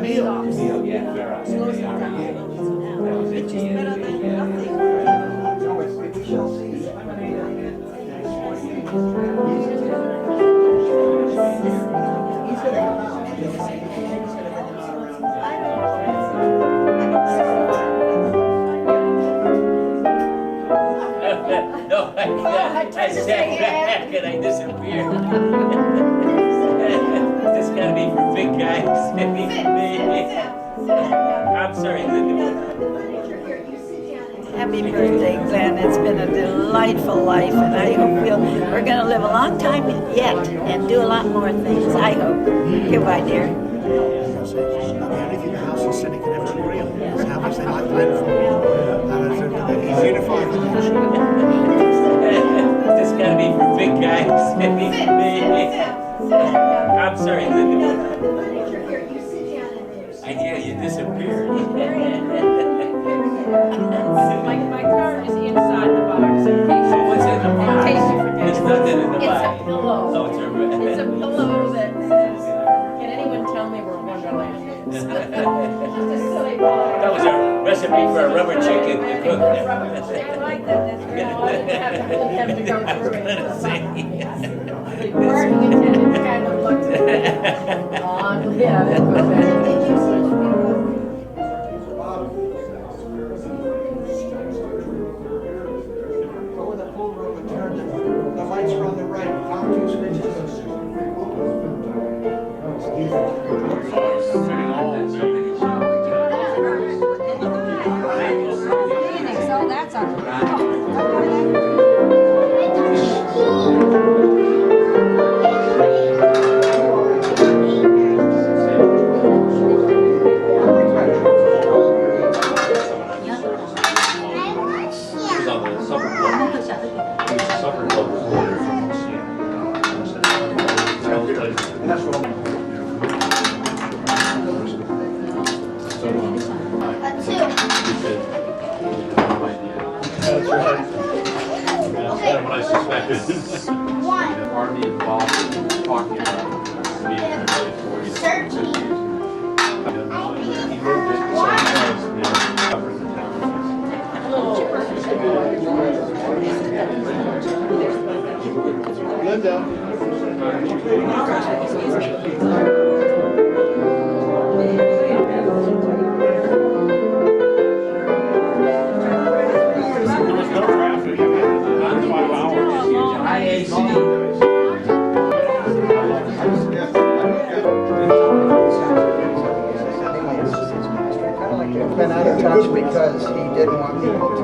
meal. Yeah. Slows it down. Which is better than nothing. We shall see. He's gonna come out. No, I sat back and I disappeared. This gotta be for big guys. I'm sorry, Linda. Happy birthday, Glenn. It's been a delightful life, and I hope we're going to live a long time yet and do a lot more things, I hope. Goodbye, dear. Because it's not the only thing the house is sitting in every real. It's how much they like playing football. And it's unified the nation. This gotta be for big guys. I'm sorry, Linda. I hear you disappeared. My card is inside the box. In case So what's in the box? In case you forget. There's nothing in the It's box. a pillow. Oh, it's a It's a pillow that says, "Can anyone tell me where Wonderland is?" Just a silly box. That was a recipe for a rubber chicken to cook. I like that. That's great. I didn't have to go through it. The parking attendant kind of looked at me. Yeah, that's what that is. Go with the full room and turn the lights are on the right. Count two switches. So that's a... Army involved in talking about being in the 40s. He moved it so he covers the town. Linda. There was no traffic. 5 hours. IAC. Been out of touch because he didn't want people to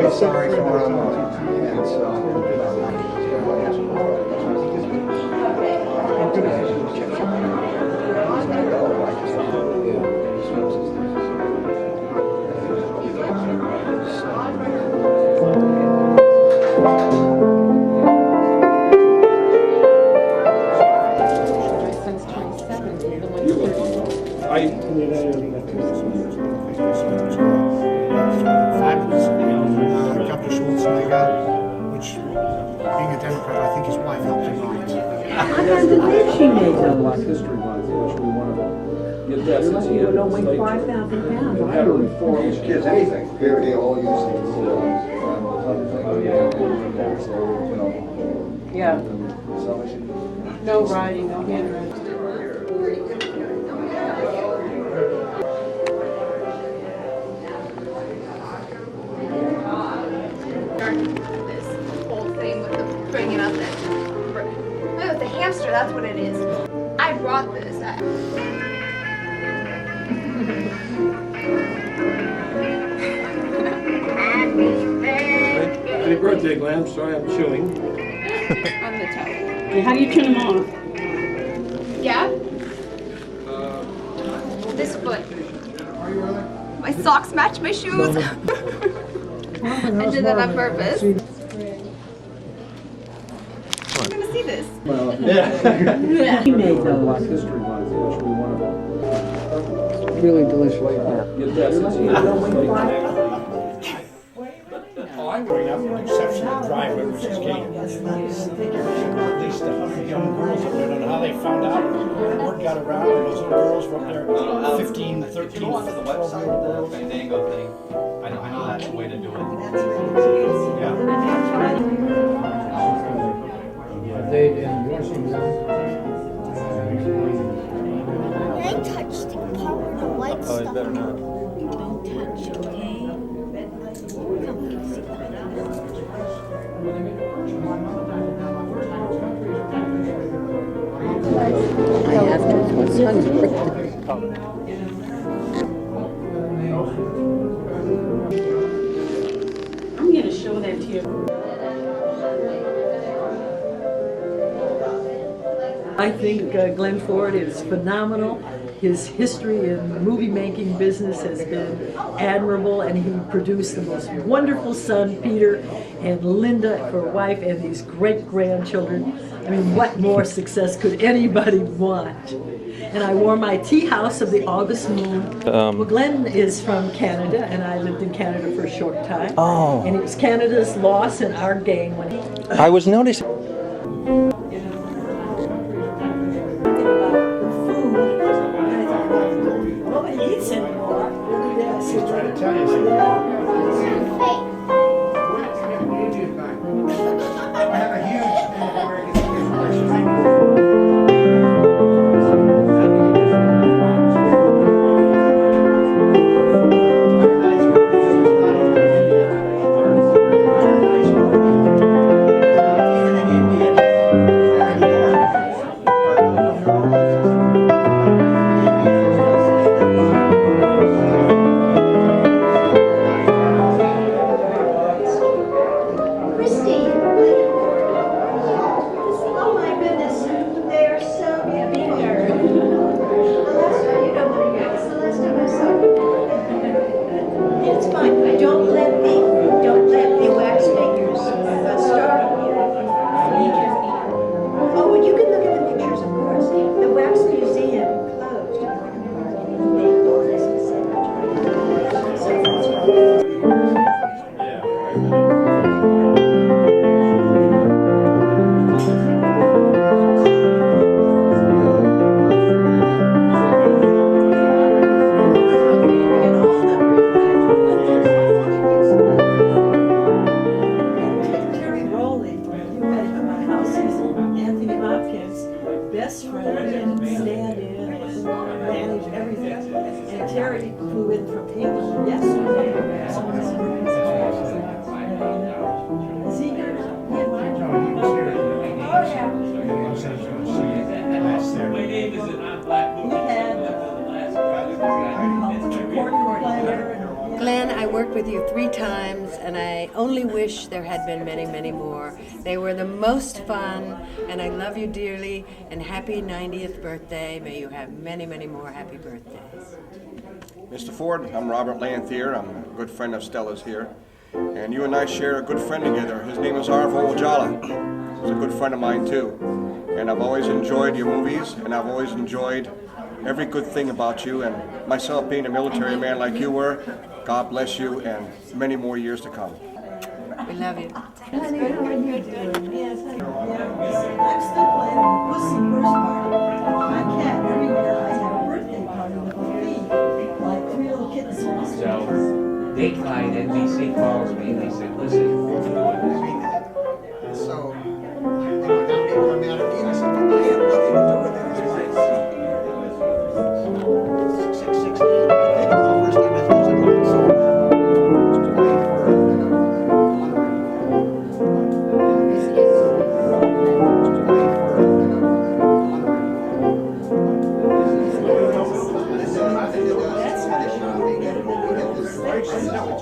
feel sorry for him. And so. Since 2017, the one Fabulous. Governor Schwarzenegger, which, being a Democrat, I think his wife helped him write. I can't believe she made that Black one. History Month, which we want to get that You're since lucky he you had don't his weigh like, 5,000 pounds. had to reform These kids anything. They all use these, you know. Yeah. No writing, no handwriting. This whole thing with the bringing up that with the hamster, that's what it is. I brought this. Happy birthday, Glenn. Sorry I'm chewing. On the toe. How do you turn them off? Yeah? This foot. My socks match my shoes. I did that on purpose. I'm gonna see this. He made Black those. History Month, which we want to Really delicious. get that since he had his like, Oh, I Growing up, with the exception of the driveway, which is gated. At least 100 young girls up there. I don't know how they found out. Word got around, and those little girls were up there, 15, 13, 12 year old girls. Fandango thing. I know that's the way to do it. I touched the part where the white stuff. Oh, better not. Don't touch, okay? I have to. My son's birthday. I'm going to show that to you. I think Glenn Ford is phenomenal. His history in the movie making business has been admirable, and he produced the most wonderful son, Peter, and Linda for wife, and these great grandchildren. I mean, what more success could anybody want? And I wore my tea house of the August moon. Well, Glenn is from Canada, and I lived in Canada for a short time. Oh. And it was Canada's loss and our gain when he... I was noticing. She's trying to tell you something. I have a huge best friend and stand in and manage everything. And Terry flew in from England yesterday. Is he here now? Glenn, I worked with you 3 times, and I only wish there had been many, many more. They were the most fun, and I love you dearly, and happy 90th birthday. May you have many, many more happy birthdays. Mr. Ford, I'm Robert Lanthier. I'm a good friend of Stella's here. And you and I share a good friend together. His name is Arvo Ojala. He's a good friend of mine too. And I've always enjoyed your movies, and I've always enjoyed every good thing about you, and myself being a military man like you were. God bless you, and many more years to come. We love you. Honey, how are you doing? Yes, I'm still playing Pussy First Party. My cat, every year I have a birthday party with a feed, like 3 little kittens. So, Dateline NBC calls me and they said, listen, we're doing this. So, they were down people on me out of deal. I said, I have nothing to do with it. It's my fault. 666. I think the first time I thought I was like, so.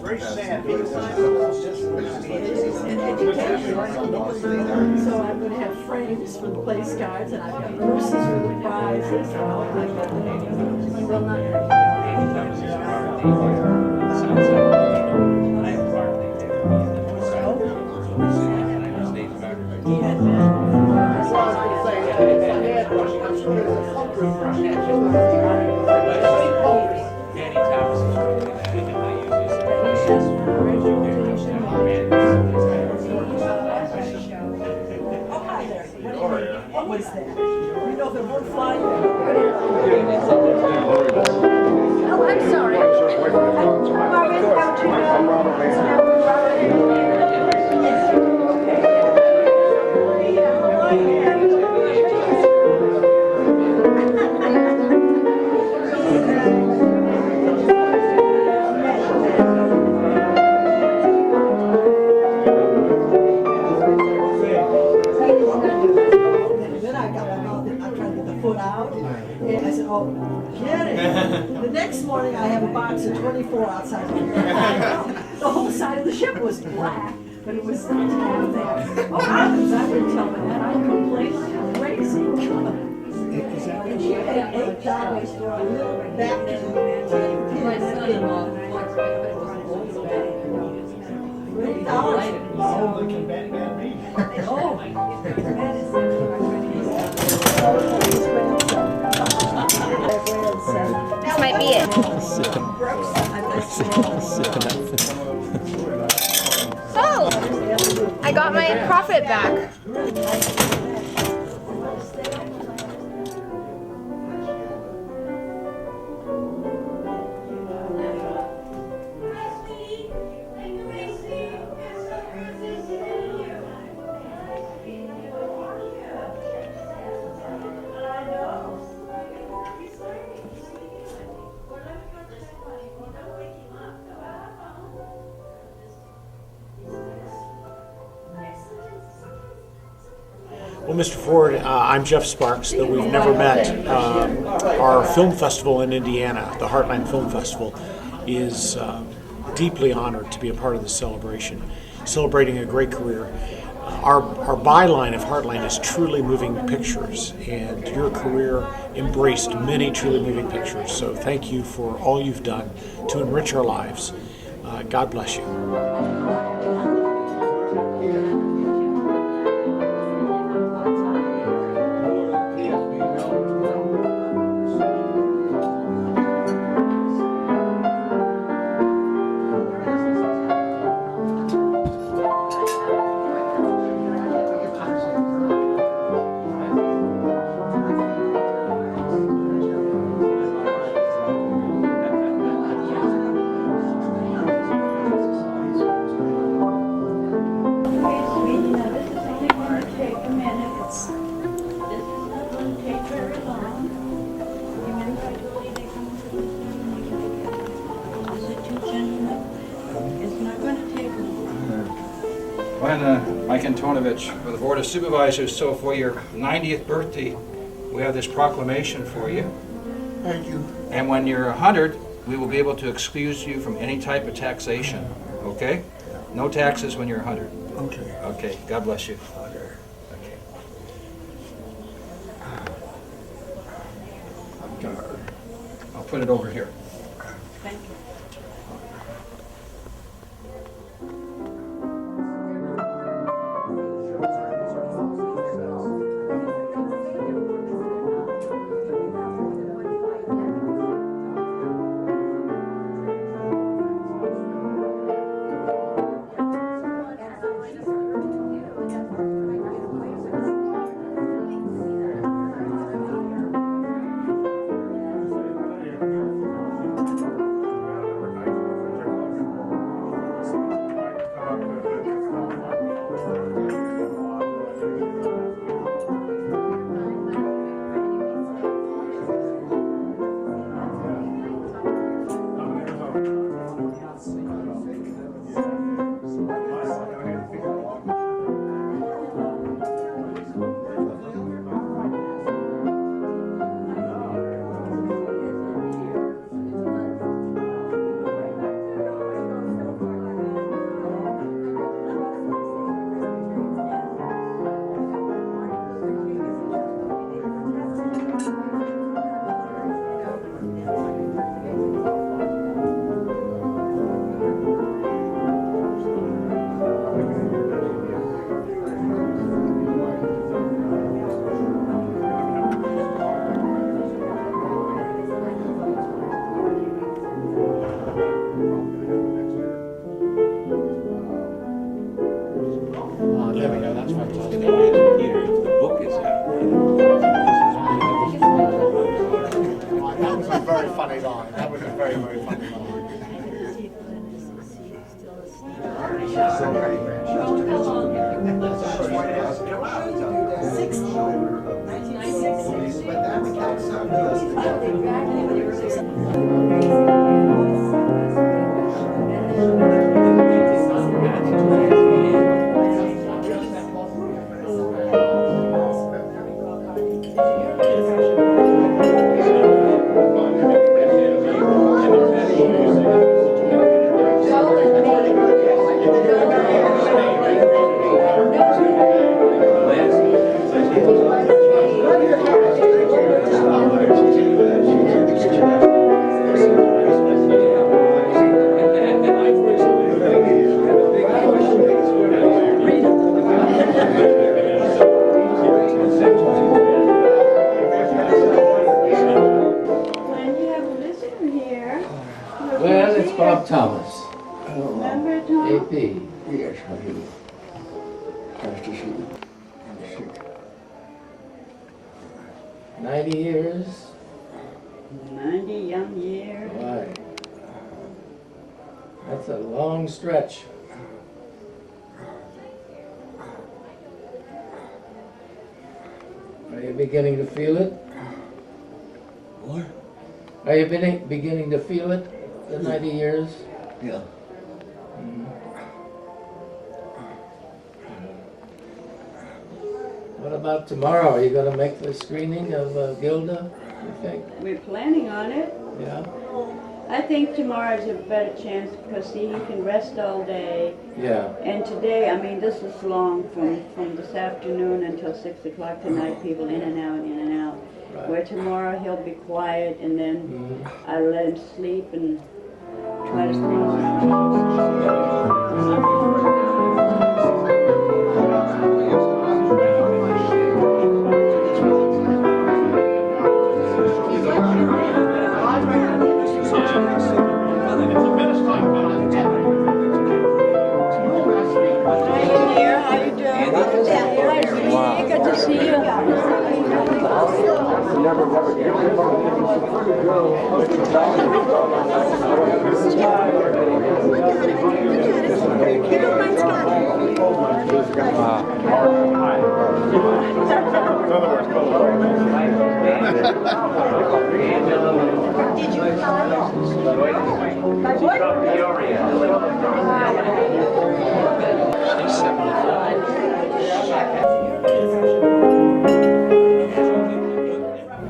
It's very sad. So I'm going to have frames for the place cards, and I've got purses for the prizes, and all that. You will not. Anytime there's a party, sounds like I have a party there. Danny Thomas is working that. I use this. that. You know, they're both flying. Oh, I'm sorry. Then I got my mouth in, I'm trying to get the foot out. And I said, oh, get it. The next morning I have a box of 24 outside. The whole side of the ship was black, but it was not there. Oh, I didn't tell me that. I complained like crazy. And she paid $8 for a little vacuum. My son-in-law likes $8. Oh, they can bang me. Oh, my This might be it. Oh, I got my profit back. Well, Mr. Ford, I'm Jeff Sparks, though we've never met. Our film festival in Indiana, the Heartland Film Festival, is deeply honored to be a part of this celebration, celebrating a great career. Our byline of Heartland is truly moving pictures, and your career embraced many truly moving pictures. So thank you for all you've done to enrich our lives. God bless you. When Mike Antonovich, for the Board of Supervisors, so for your 90th birthday, we have this proclamation for you. Thank you. And when you're 100, we will be able to excuse you from any type of taxation, okay? No taxes when you're 100. Okay. Okay, God bless you. Okay. Okay. I'll put it over here. That was a very, very funny moment. Well, it's Bob Thomas. Remember, Tom? AP. Yes, how do you do? Nice to see you. 90 years. 90 young years. Right. That's a long stretch. Are you beginning to feel it? What? Are you beginning to feel it, the 90 years? Yeah. What about tomorrow? Are you going to make the screening of Gilda, you think? We're planning on it. Yeah? I think tomorrow's a better chance because see, he can rest all day. Yeah. And today, I mean, this is long from this afternoon until 6 o'clock tonight, people in and out, in and out. Right. Where tomorrow he'll be quiet and then I'll let him sleep and try to Good to see you.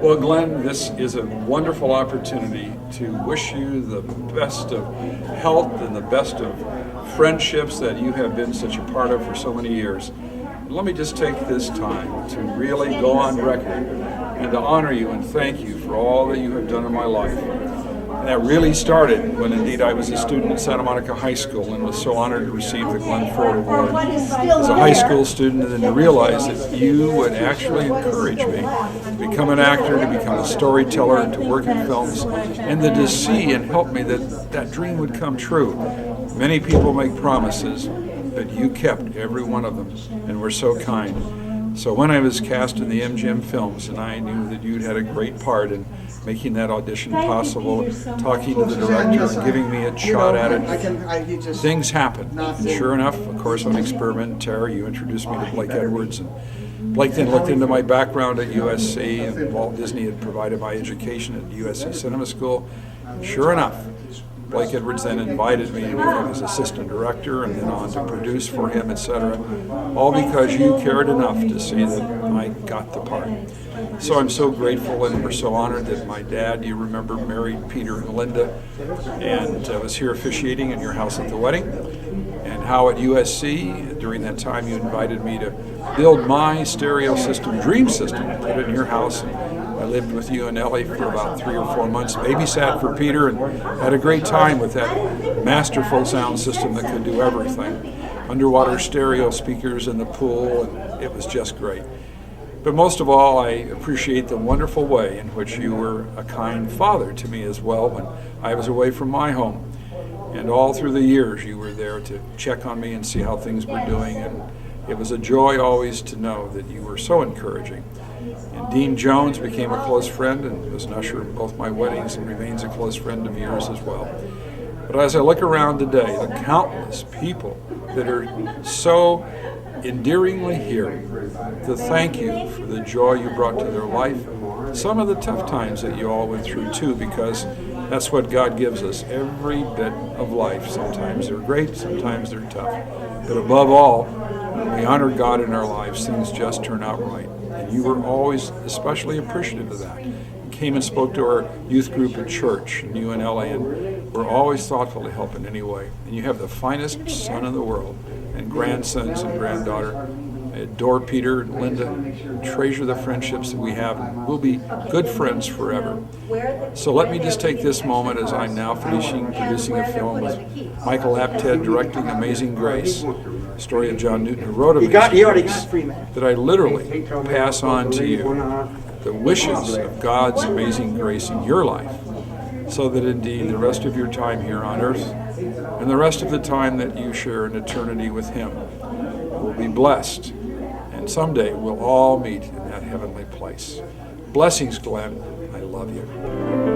Well, Glenn, this is a wonderful opportunity to wish you the best of health and the best of friendships that you have been such a part of for so many years. And let me just take this time to really go on record and to honor you and thank you for all that you have done in my life. And that really started when indeed I was a student at Santa Monica High School and was so honored to receive the Glenn Ford Award as a high school student, and then to realize that you would actually encourage me to become an actor, to become a storyteller, to work in films, and then to see and help me that that dream would come true. Many people make promises, but you kept every one of them and were so kind. So when I was cast in the MGM films and I knew that you'd had a great part in making that audition possible, talking to the director and giving me a shot at it, things happen. And sure enough, of course, on Experiment and Terror, you introduced me to Blake Edwards, and Blake then looked into my background at USC, and Walt Disney had provided my education at USC Cinema School. Sure enough, Blake Edwards then invited me to become his assistant director and then on to produce for him, etc. All because you cared enough to see that I got the part. So I'm so grateful and we're so honored that my dad, you remember, married Peter and Linda, and was here officiating in your house at the wedding. And how at USC, during that time you invited me to build my stereo system, Dream System, and put it in your house. I lived with you and Ellie for about 3 or 4 months, babysat for Peter, and had a great time with that masterful sound system that could do everything. Underwater stereo speakers in the pool, and it was just great. But most of all, I appreciate the wonderful way in which you were a kind father to me as well when I was away from my home. And all through the years, you were there to check on me and see how things were doing. And it was a joy always to know that you were so encouraging. And Dean Jones became a close friend and was an usher at both my weddings and remains a close friend of yours as well. But as I look around today, the countless people that are so endearingly here to thank you for the joy you brought to their life, some of the tough times that you all went through too, because that's what God gives us, every bit of life. Sometimes they're great, sometimes they're tough. But above all, when we honor God in our lives, things just turn out right. And you were always especially appreciative of that. You came and spoke to our youth group at church in UNLA, and we're always thoughtful to help in any way. And you have the finest son in the world, and grandsons and granddaughter. I adore Peter and Linda, treasure the friendships that we have, and we'll be good friends forever. So let me just take this moment as I'm now finishing producing a film with Michael Apted directing Amazing Grace, a story of John Newton, who wrote Amazing Grace, that I literally pass on to you the wishes of God's amazing grace in your life, so that indeed the rest of your time here on earth and the rest of the time that you share in eternity with Him will be blessed. And someday we'll all meet in that heavenly place. Blessings, Glenn. I love you.